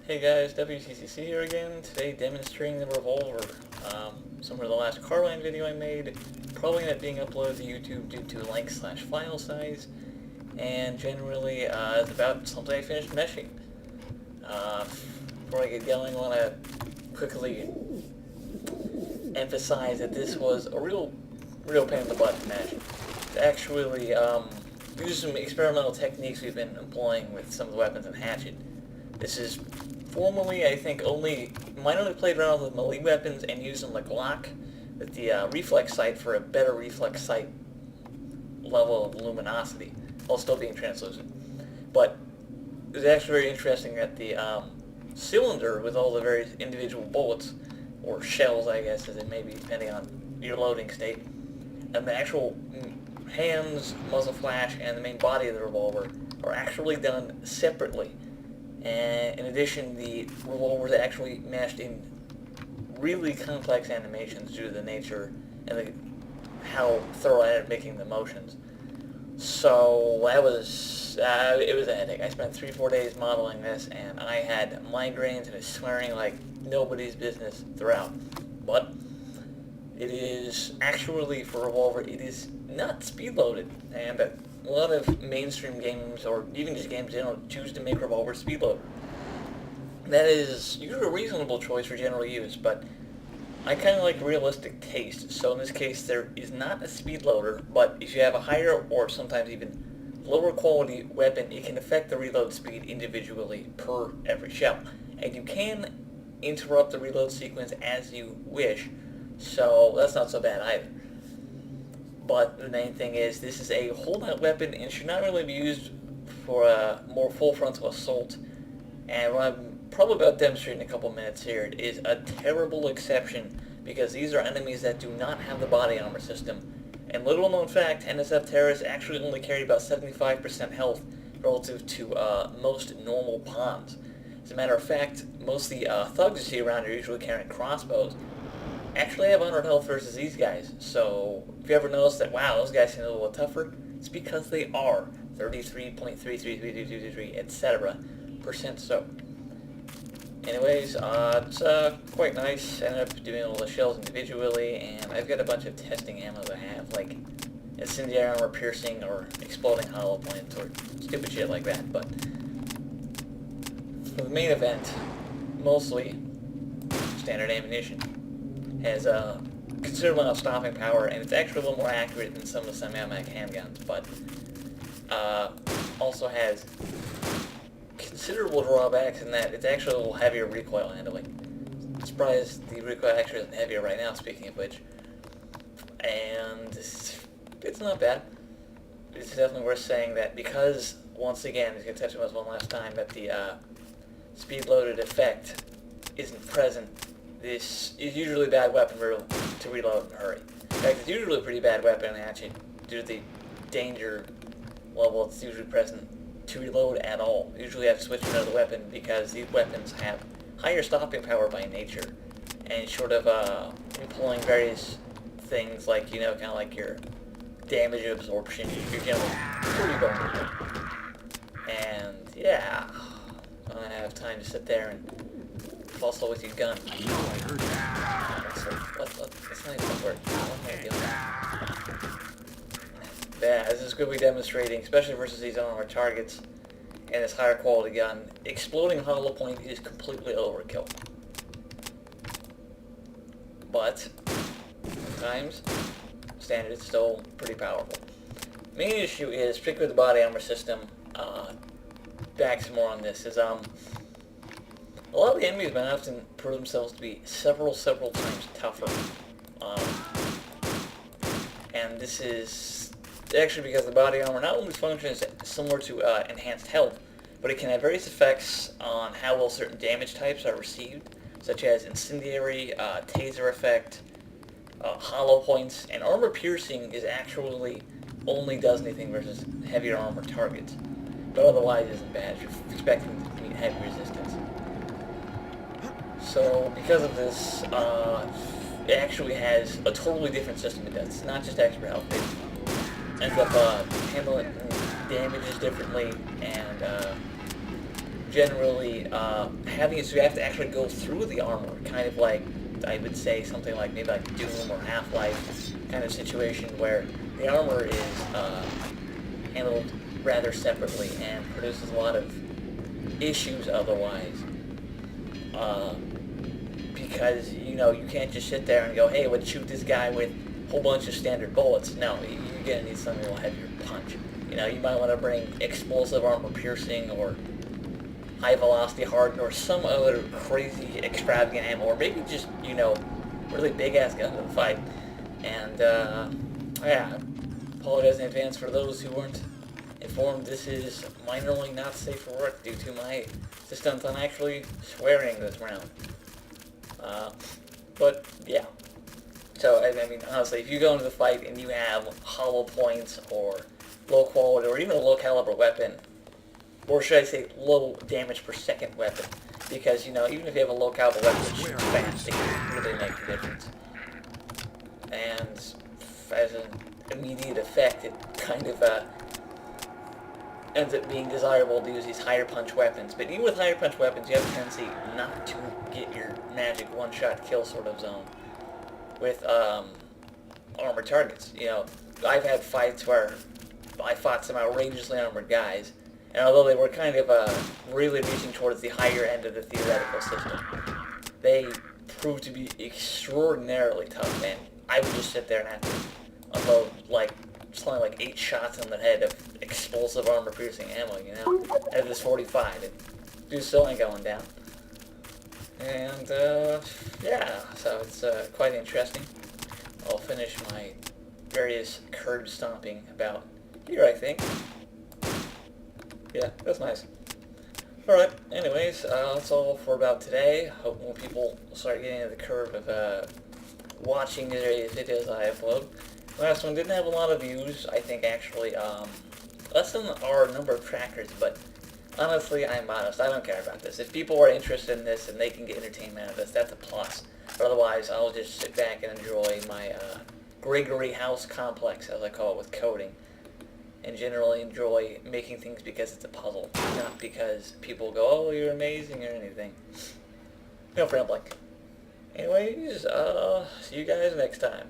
Hey guys, WCCC here again, today demonstrating the revolver. Similar to the last Carbine video I made, probably not being uploaded to YouTube due to length/file size, and generally it's about something I finished meshing. Before I get going, I want to quickly emphasize that this was a real pain in the butt to mesh. To actually use some experimental techniques we've been employing with some of the weapons in Hatchet. This is formerly, I think, might only played around with melee weapons and used them like Glock with the reflex sight for a better reflex sight level of luminosity, while still being translucent. But it was actually very interesting that the cylinder with all the various individual bullets, or shells I guess as it may be depending on your loading state, and the actual hands, muzzle flash, and the main body of the revolver are actually done separately. And in addition, the revolver is actually meshed in really complex animations due to the nature and how thorough I ended making the motions. So that was, it was a headache. I spent 3-4 days modeling this, and I had migraines and was swearing like nobody's business throughout. But it is actually, for revolver, it is not speed loaded, and a lot of mainstream games, or even just games in general, choose to make revolver speed loader. That is usually a reasonable choice for general use, but I kind of like realistic taste, so in this case there is not a speed loader, but if you have a higher or sometimes even lower quality weapon, it can affect the reload speed individually per every shell. And you can interrupt the reload sequence as you wish, so that's not so bad either. But the main thing is, this is a holdout weapon and should not really be used for a more full frontal assault. And what I'm probably about to demonstrate in a couple minutes here is a terrible exception, because these are enemies that do not have the body armor system. And little known fact, NSF terrorists actually only carry about 75% health relative to most normal pawns. As a matter of fact, most of the thugs you see around are usually carrying crossbows. Actually have 100 health versus these guys, so if you ever notice that, wow, those guys seem a little tougher, it's because they are 33.33333, etc. % so. Anyways, it's quite nice. I ended up doing all the shells individually, and I've got a bunch of testing ammo I have, like incendiary armor piercing or exploding hollow points or stupid shit like that. But for the main event, mostly standard ammunition. Has a considerable amount of stopping power, and it's actually a little more accurate than some of the semi-automatic handguns, but also has considerable drawbacks in that it's actually a little heavier recoil handling. I'm surprised the recoil actually isn't heavier right now, speaking of which. And it's not bad. It's definitely worth saying that because, once again, as you can touch on this one last time, that the speed-loaded effect isn't present. This is usually a bad weapon to reload in a hurry. In fact, it's usually a pretty bad weapon in Hatchet due to the danger level it's usually present to reload at all. You usually have to switch to another weapon because these weapons have higher stopping power by nature, and short of employing various things like, you know, kind of like your damage absorption, you're generally pretty vulnerable. And yeah, I don't have time to sit there and also with your gun. I know, I heard that. That's not even a word. What am I doing? Yeah, this is good. We're demonstrating, especially versus these unarmored targets and this higher quality gun. Exploding hollow point is completely overkill. But sometimes standard is still pretty powerful. Main issue is, particularly with the body armor system, back some more on this, is a lot of the enemies may often prove themselves to be several times tougher. And this is actually because the body armor not only functions similar to enhanced health, but it can have various effects on how well certain damage types are received, such as incendiary, taser effect, hollow points, and armor piercing is actually only does anything versus heavier armor targets, but otherwise isn't bad if you're expecting to meet heavy resistance. So, because of this, it actually has a totally different system it does. It's not just extra health. It ends up handling damages differently, and generally having it so you have to actually go through the armor, kind of like, I would say, something like maybe like Doom or Half-Life kind of situation where the armor is handled rather separately and produces a lot of issues otherwise. Because, you know, you can't just sit there and go, hey, let's shoot this guy with a whole bunch of standard bullets. No, you're going to need something that will have your punch. You know, you might want to bring explosive armor piercing or high velocity hardened or some other crazy extravagant ammo, or maybe just, you know, really big ass gun to the fight. And yeah, apologize in advance for those who weren't informed. This is minorly not safe for work due to my insistence on actually swearing this round. But yeah. So I mean, honestly, if you go into the fight and you have hollow points or low quality or even a low caliber weapon, or should I say low damage per second weapon, because, you know, even if you have a low caliber weapon that shoots fast, it can really make a difference. And as an immediate effect, it kind of ends up being desirable to use these higher punch weapons. But even with higher punch weapons, you have a tendency not to get your magic one-shot kill sort of zone with armored targets. You know, I've had fights where I fought some outrageously armored guys, and although they were kind of really reaching towards the higher end of the theoretical system, they proved to be extraordinarily tough, and I would just sit there and have to unload like something like 8 shots on the head of explosive armor piercing ammo, you know, out of this 45. It dude still ain't going down. And yeah, so it's quite interesting. I'll finish my various curb stomping about here, I think. Yeah, that's nice. Alright, anyways, that's all for about today. Hope more people start getting into the curve of watching the various videos I upload. The last one didn't have a lot of views, I think actually, less than our number of trackers, but honestly, I'm modest. I don't care about this. If people are interested in this and they can get entertainment out of this, that's a plus. But otherwise, I'll just sit back and enjoy my Gregory House complex, as I call it, with coding. And generally enjoy making things because it's a puzzle, not because people go, oh, you're amazing or anything. No rambling. Anyways, see you guys next time.